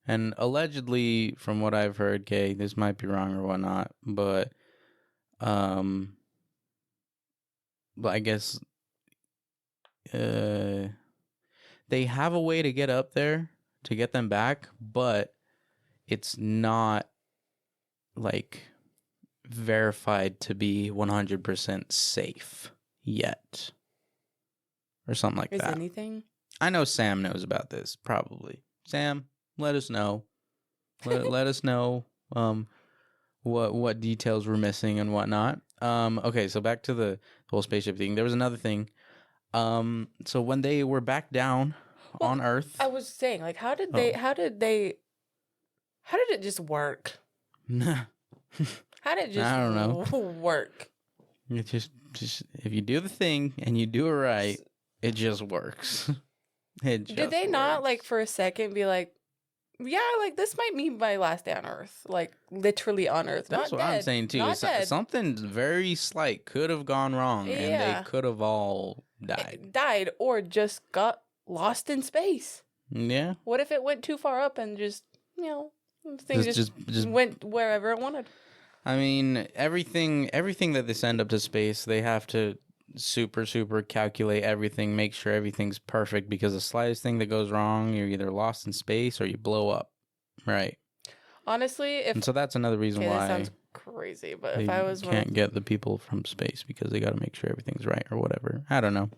And allegedly, from what I've heard, Kay, this might be wrong or whatnot, but I guess they have a way to get up there to get them back, but it's not like verified to be 100% safe yet, or something like that. Is anything? I know Sam knows about this. Probably, Sam. Let us know. Let us know what details we're missing and whatnot. Okay, so back to the whole spaceship thing. There was another thing. So when they were back down on Earth, I was saying, like, how did it just work? How did it just I don't know. work? It just if you do the thing and you do it right, it just works. Did they not like for a second be like, yeah, like this might be my last day on Earth, like literally on Earth. That's what I'm saying too. Something very slight could have gone wrong, and they could have all died or just got lost in space. Yeah. What if it went too far up and just things just went wherever it wanted? I mean, everything that they send up to space, they have to super calculate everything, make sure everything's perfect, because the slightest thing that goes wrong, you're either lost in space or you blow up, right? Honestly, and so that's another reason why that sounds crazy, but if I was can't get the people from space because they got to make sure everything's right or whatever. I don't know.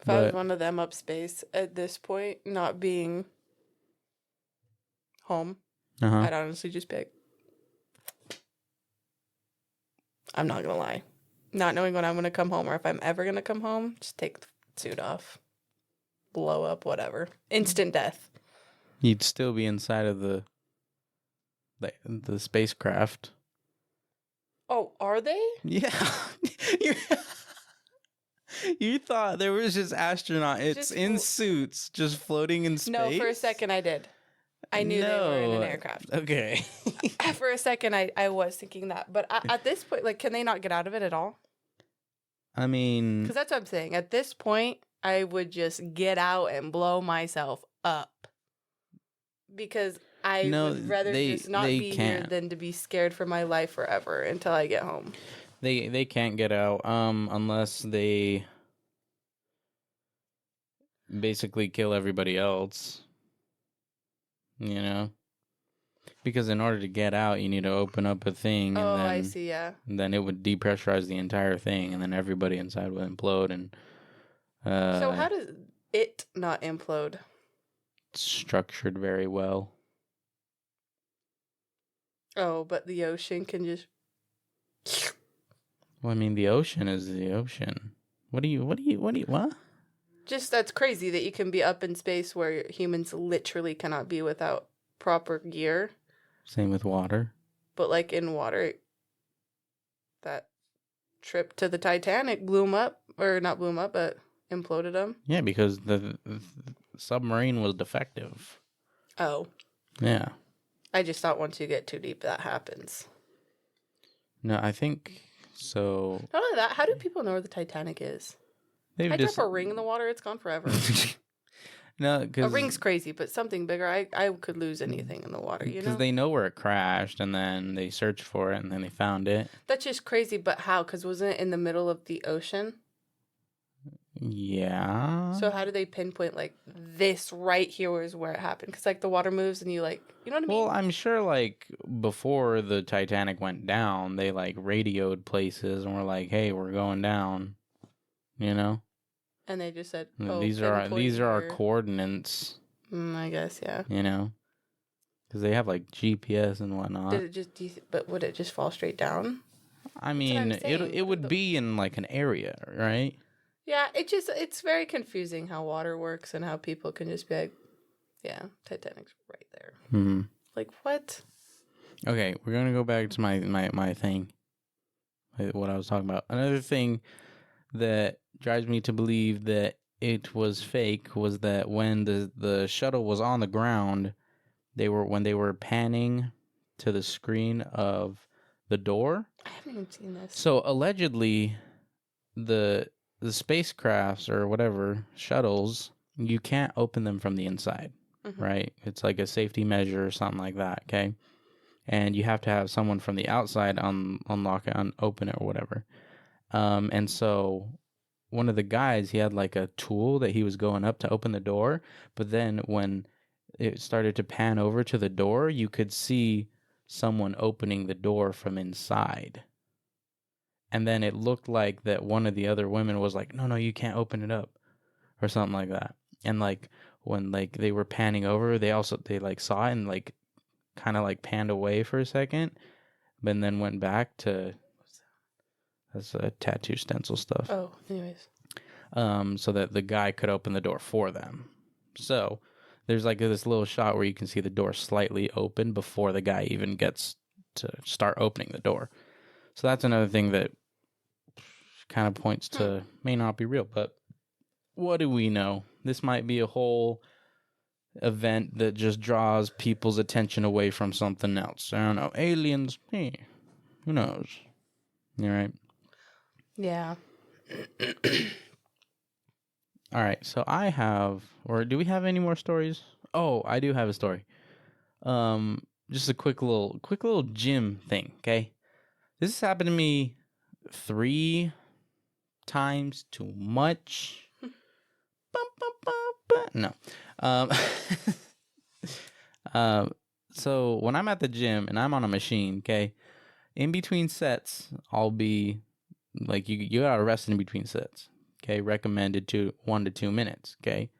If I was one of them up space at this point, not being home, I'd honestly just pick. I'm not gonna lie. Not knowing when I'm going to come home or if I'm ever going to come home, just take the suit off. Blow up, whatever. Instant death. You'd still be inside of the spacecraft. Oh, are they? Yeah. You thought there was just astronauts in suits just floating in space? No, for a second I did. I knew they were in an aircraft. Okay. For a second, I was thinking that. But at this point, like, can they not get out of it at all? I mean... Because that's what I'm saying. At this point, I would just get out and blow myself up. Because I would rather just not be here than to be scared for my life forever until I get home. They can't get out unless they basically kill everybody else. You know? Because in order to get out, you need to open up a thing. Oh, and then, I see, yeah. And then it would depressurize the entire thing, and then everybody inside would implode. And so how does it not implode? It's structured very well. Oh, but the ocean can just... Well, I mean, the ocean is the ocean. What? Just, that's crazy that you can be up in space where humans literally cannot be without proper gear. Same with water. But, like, in water, that trip to the Titanic blew 'em up. Or not blew 'em up, but imploded them? Yeah, because the submarine was defective. Oh. Yeah. I just thought once you get too deep, that happens. No, I think so. Not only that, how do people know where the Titanic is? I drop a ring in the water, it's gone forever. No, because a ring's crazy, but something bigger, I could lose anything in the water, you know? Because they know where it crashed, and then they searched for it, and then they found it. That's just crazy, but how? Because wasn't it in the middle of the ocean? Yeah. So how do they pinpoint, like, this right here is where it happened? Because, like, the water moves, and you, like, you know what I mean? Well, I'm sure, like, before the Titanic went down, they, like, radioed places, and were like, hey, we're going down, you know? And they just said, oh, these are our coordinates. I guess, yeah. You know? Because they have, like, GPS and whatnot. Did it just, but would it just fall straight down? I mean, it would be in, like, an area, right? Yeah, it's very confusing how water works and how people can just be like, yeah, Titanic's right there. Mm-hmm. Like, what? Okay, we're going to go back to my thing. What I was talking about. Another thing that drives me to believe that it was fake was that when the shuttle was on the ground, when they were panning to the screen of the door. I haven't even seen this. So allegedly, the spacecrafts or whatever shuttles, you can't open them from the inside, right? It's like a safety measure or something like that. Okay, and you have to have someone from the outside unlock it, open it, or whatever. And so one of the guys, he had like a tool that he was going up to open the door, but then when it started to pan over to the door, you could see someone opening the door from inside. And then it looked like that one of the other women was like, no, you can't open it up, or something like that. And like when like they were panning over, they like saw it and like kind of like panned away for a second, but then went back to, that's tattoo stencil stuff. Oh, anyways. So that the guy could open the door for them. So there's like this little shot where you can see the door slightly open before the guy even gets to start opening the door. So that's another thing that kind of points to may not be real, but what do we know? This might be a whole event that just draws people's attention away from something else. I don't know. Aliens, who knows? You right? Yeah. All right, so I have, or do we have any more stories? Oh, I do have a story. Just a quick little gym thing, okay? This has happened to me 3 times too much. No. So when I'm at the gym and I'm on a machine, okay, in between sets, I'll be like, you gotta rest in between sets. Okay, recommended to 1 to 2 minutes. Okay,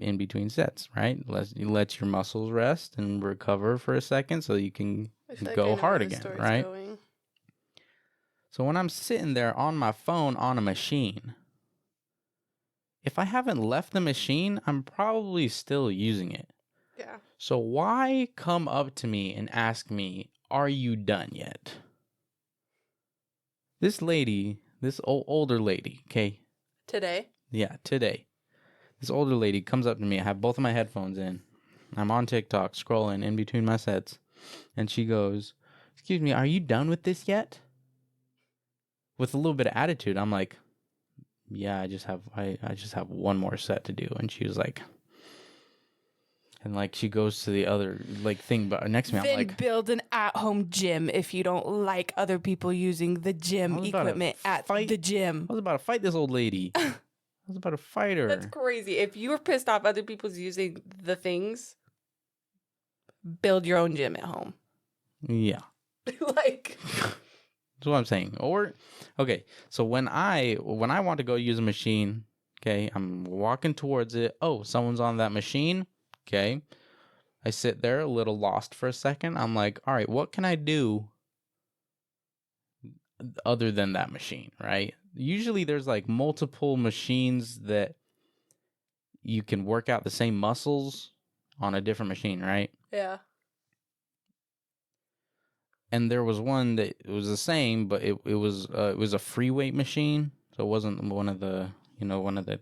in between sets, right? Let your muscles rest and recover for a second so you can go hard again, right? So when I'm sitting there on my phone on a machine, if I haven't left the machine, I'm probably still using it. Yeah. So why come up to me and ask me, "Are you done yet?" This lady, this older lady, okay. Today? Yeah, today. This older lady comes up to me. I have both of my headphones in. I'm on TikTok scrolling in between my sets. And she goes, "Excuse me, are you done with this yet?" With a little bit of attitude. I'm like, "Yeah, I just have one more set to do." And she was like, and like she goes to the other like thing but next to me. I'm like, build an at-home gym if you don't like other people using the gym equipment at the gym. I was about to fight this old lady. I was about to fight her. That's crazy. If you were pissed off other people's using the things, build your own gym at home. Yeah. Like, that's what I'm saying. Or okay, so when I want to go use a machine, okay, I'm walking towards it. Oh, someone's on that machine. Okay. I sit there a little lost for a second. I'm like, all right, what can I do other than that machine, right? Usually there's like multiple machines that you can work out the same muscles on a different machine, right? Yeah. And there was one that it was the same, but it was a free weight machine. So it wasn't one of the, one of the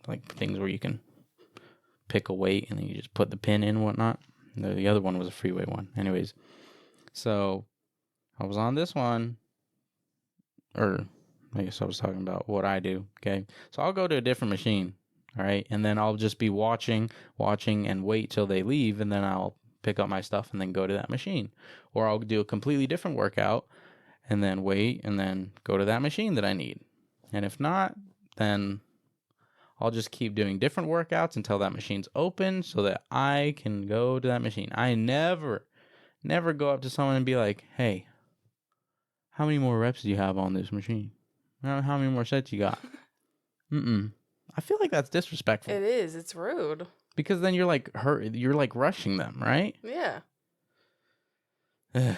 like things where you can pick a weight and then you just put the pin in and whatnot. The other one was a free weight one. Anyways, so I was on this one, or I guess I was talking about what I do. Okay, so I'll go to a different machine. All right, and then I'll just be watching, and wait till they leave, and then I'll pick up my stuff and then go to that machine. Or I'll do a completely different workout and then wait and then go to that machine that I need. And if not, then I'll just keep doing different workouts until that machine's open so that I can go to that machine. I never go up to someone and be like, hey, how many more reps do you have on this machine? How many more sets you got? I feel like that's disrespectful. It is. It's rude. Because then you're like rushing them, right? Yeah. I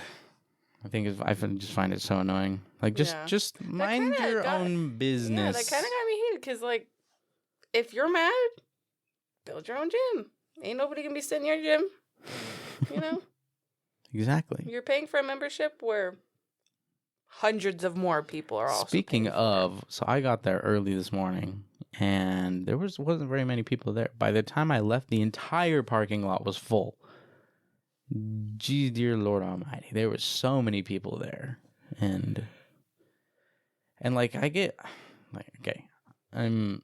I just find it so annoying. Like, just mind your own business. Yeah, that kind of got me heated because, like, if you're mad, build your own gym. Ain't nobody gonna be sitting in your gym, Exactly. You're paying for a membership where hundreds of more people are also Speaking of, so I got there early this morning, and there wasn't very many people there. By the time I left, the entire parking lot was full. Gee, dear Lord Almighty, there were so many people there, and like I get, like, okay, I'm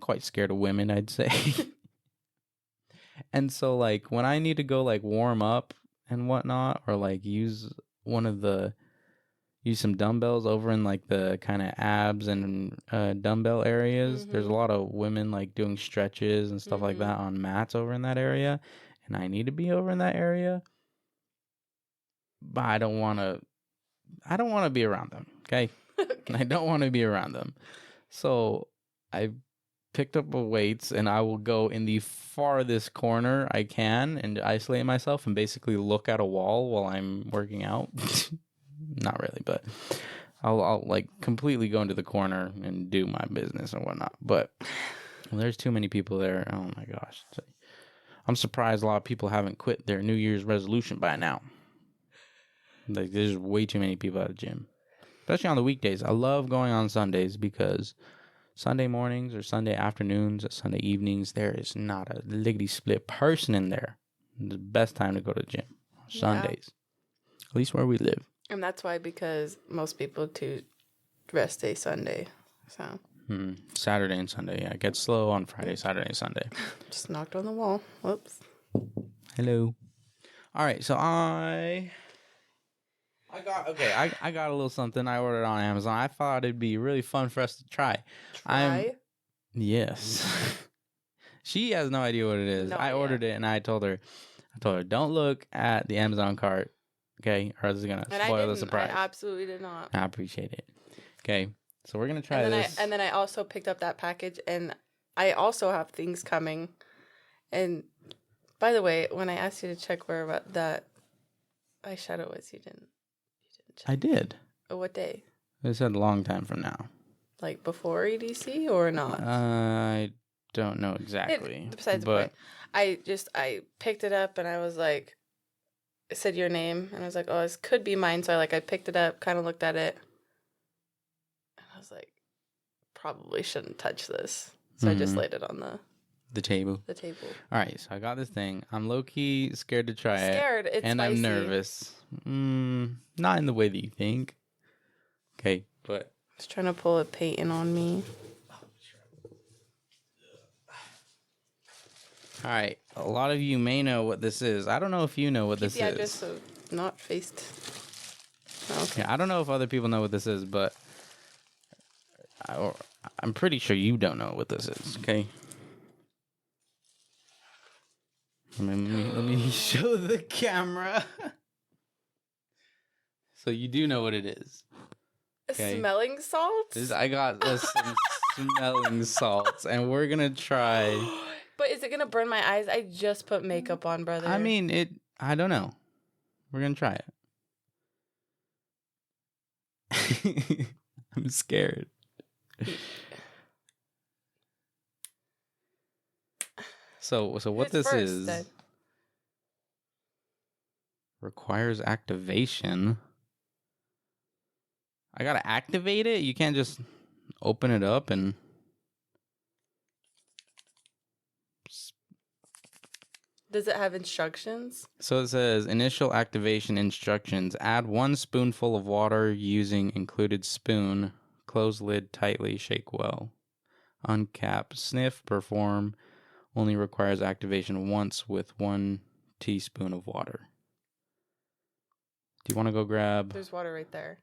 quite scared of women, I'd say. And so, like, when I need to go, like, warm up and whatnot, or like use some dumbbells over in like the kind of abs and dumbbell areas. There's a lot of women like doing stretches and stuff like that on mats over in that area, and I need to be over in that area, but I don't want to be around them. Okay. I don't want to be around them, so I picked up weights and I will go in the farthest corner I can and isolate myself and basically look at a wall while I'm working out. Not really, but I'll like completely go into the corner and do my business and whatnot. But there's too many people there. Oh my gosh. I'm surprised a lot of people haven't quit their New Year's resolution by now. Like, there's way too many people at the gym, especially on the weekdays. I love going on Sundays because Sunday mornings or Sunday afternoons or Sunday evenings, there is not a lickety-split person in there. It's the best time to go to the gym. Sundays. At least where we live. And that's why, because most people do rest day Sunday. So Saturday and Sunday. Yeah, it gets slow on Friday, Saturday, and Sunday. Just knocked on the wall. Whoops. Hello. All right, so I got a little something I ordered on Amazon. I thought it'd be really fun for us to try. Yes. She has no idea what it is. I ordered it and I told her, don't look at the Amazon cart, okay, or else it's gonna spoil the surprise. I absolutely did not. I appreciate it. Okay, so we're gonna try this. And then I also picked up that package, and I also have things coming. And by the way, when I asked you to check where that eyeshadow was, you didn't check. I did. What day? It said a long time from now. Like before EDC or not? I don't know exactly. Besides the point, I picked it up and I was like, it said your name and I was like, oh, this could be mine. So I picked it up, kind of looked at it, and I was like, probably shouldn't touch this. So I just laid it on the table. The table. All right, so I got this thing. I'm low key scared to try it. It's and spicy. I'm nervous. Not in the way that you think. Okay, but I was trying to pull a patent on me. All right, a lot of you may know what this is. I don't know if you know what this is. Keep the address so not faced. Okay. Yeah, I don't know if other people know what this is, but I'm pretty sure you don't know what this is. Okay. Let me show the camera. So you do know what it is. Okay. Smelling salts? I got some smelling salts, and we're gonna try. But is it gonna burn my eyes? I just put makeup on, brother. I mean, I don't know. We're gonna try it. I'm scared. So what this is then? Requires activation. I gotta activate it? You can't just open it up and... Does it have instructions? So it says, initial activation instructions. Add 1 spoonful of water using included spoon. Close lid tightly. Shake well. Uncap. Sniff. Perform. Only requires activation once with 1 teaspoon of water. Do you want to go grab... There's water right there.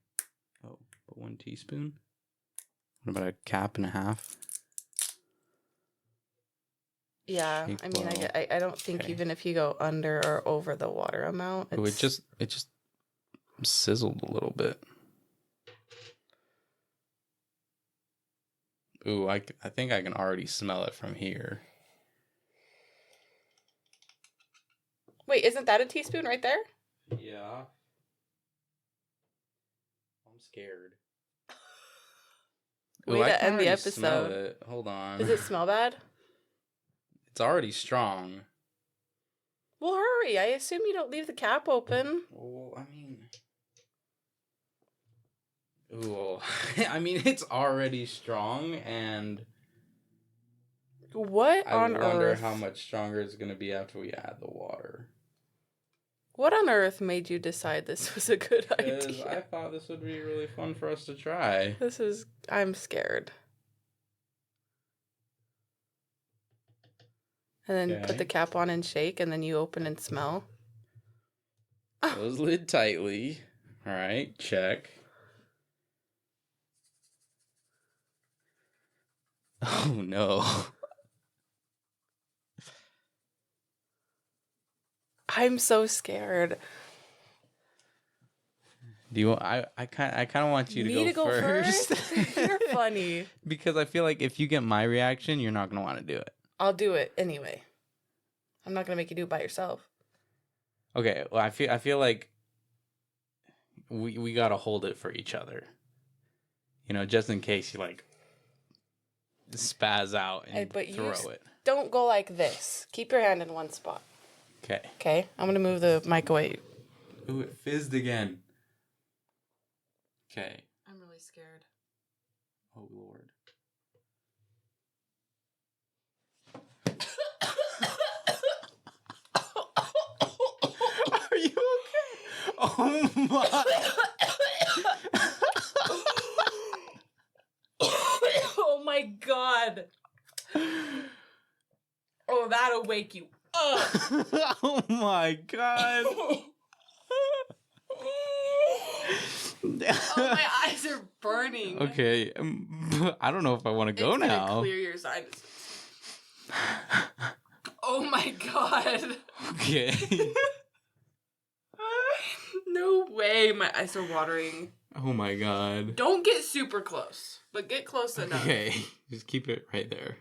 Oh, but 1 teaspoon? What about a cap and a half? Yeah, I mean, I don't think even if you go under or over the water amount, it's... Ooh, it just sizzled a little bit. Ooh, I think I can already smell it from here. Wait, isn't that a teaspoon right there? Yeah. I'm scared. Way to end the episode. Smell it. Hold on. Does it smell bad? It's already strong. Well, hurry. I assume you don't leave the cap open. Well, I mean... Ooh. I mean, it's already strong, and... What on earth? I wonder how much stronger it's going to be after we add the water. What on earth made you decide this was a good idea? I thought this would be really fun for us to try. I'm scared. And then put the cap on and shake, and then you open and smell. Close lid tightly. All right, check. Oh, no. I'm so scared. Do you? I kind of want you to go first. You're funny. Because I feel like if you get my reaction, you're not gonna want to do it. I'll do it anyway. I'm not gonna make you do it by yourself. Okay. Well, I feel like we gotta hold it for each other. You know, just in case you like spaz out and throw it. Don't go like this. Keep your hand in one spot. Okay. Okay. I'm gonna move the mic away. Ooh, it fizzed again. Okay. I'm really scared. Oh, Lord. Are you okay? Oh, my. Oh, my God. Oh, that'll wake you up. Oh, my God. Oh, my eyes are burning. Okay, I don't know if I want to go now. Clear your sinuses. Oh my God. Okay. No way, my eyes are watering. Oh my God. Don't get super close, but get close enough. Okay, just keep it right there.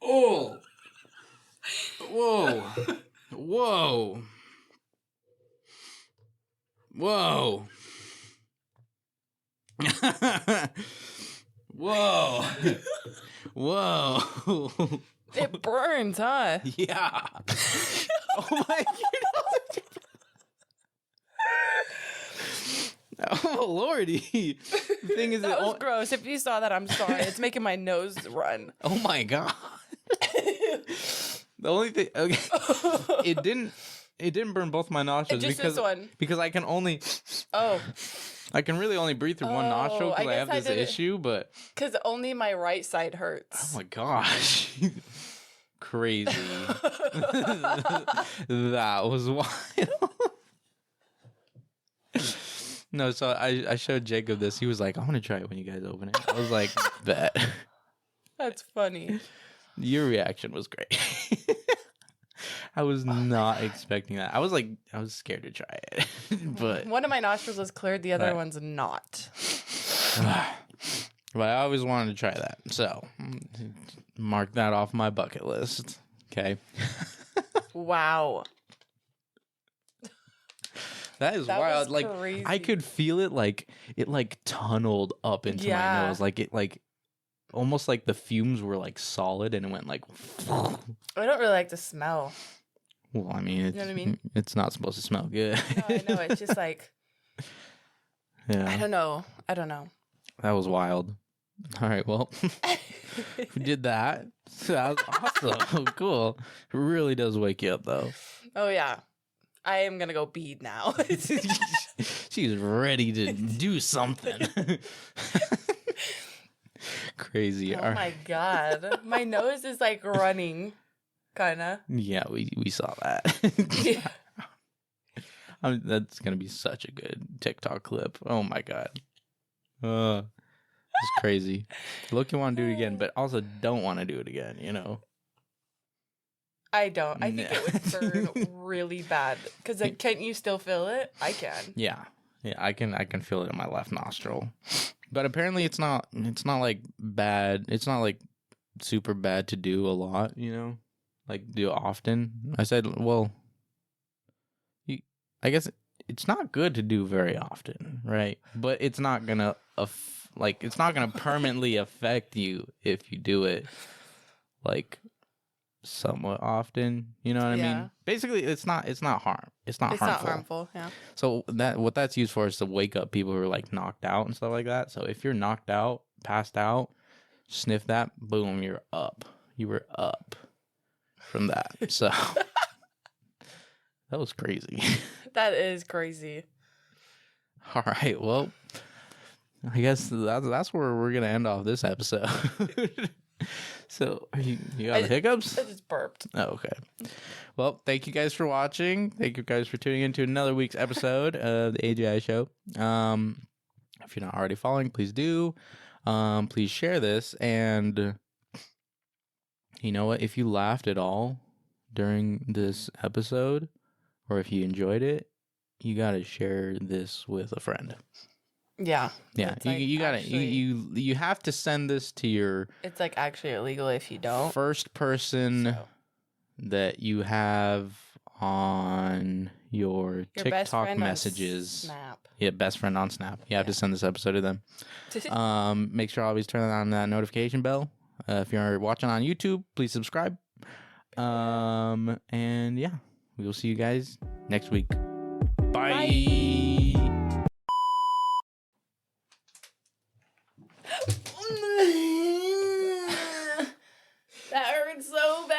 Oh. Whoa. Whoa. Whoa. Whoa. Whoa. It burns, huh? Yeah. Oh my God. Oh Lordy. The thing is, that was gross. If you saw that, I'm sorry. It's making my nose run. Oh my God. The only thing, okay, it didn't burn both my nostrils because I can really only breathe through one nostril because I have this issue, but because only my right side hurts. Oh my gosh. Crazy. That was wild. No, so I showed Jacob this. He was like, I want to try it when you guys open it. I was like, bet. That's funny. Your reaction was great. I was not expecting that. I was scared to try it. But one of my nostrils was cleared, the other one's not. But I always wanted to try that. So, mark that off my bucket list. Okay. Wow. That wild. Like crazy. I could feel it it tunneled up into my nose. Almost like the fumes were solid and it went like I don't really like the smell. Well, I mean, you know what I mean? It's not supposed to smell good. No, I know. It's just Yeah. I don't know. That was wild. All right, well, we did that. So that was awesome. Cool. It really does wake you up, though. Oh, yeah. I am going to go pee now. She's ready to do something. Crazy. Oh, my God. My nose is like running, kind of. Yeah, we saw that. Yeah. That's going to be such a good TikTok clip. Oh, my God. It's crazy. Look, you want to do it again, but also don't want to do it again, you know? I don't. I think it would burn really bad. Because can't you still feel it? I can. Yeah. Yeah, I can feel it in my left nostril. But apparently it's not like bad. It's not like super bad to do a lot, you know? Like do it often. I said, well, I guess it's not good to do very often, right? But it's not going to it's not going to permanently affect you if you do it like somewhat often, you know what I mean? Basically, it's not harmful. It's not harmful, yeah. So what that's used for is to wake up people who are like knocked out and stuff like that. So if you're knocked out, passed out, sniff that, boom, you're up. You were up from that. So that was crazy. That is crazy. All right, well, I guess that's where we're gonna end off this episode. So you got the hiccups? I just burped. Oh, okay. Well, thank you guys for watching. Thank you guys for tuning in to another week's episode of the A.J.I show. If you're not already following, please do. Please share this. And you know what? If you laughed at all during this episode, or if you enjoyed it, you got to share this with a friend. Yeah. Yeah, you got to you have to send this to your. It's like actually illegal if you don't. First person that you have on your TikTok messages. Snap. Yeah, best friend on Snap. You have to send this episode to them. Make sure always turn on that notification bell. If you're watching on YouTube, please subscribe. And yeah, we will see you guys next week. Bye. That hurts so bad.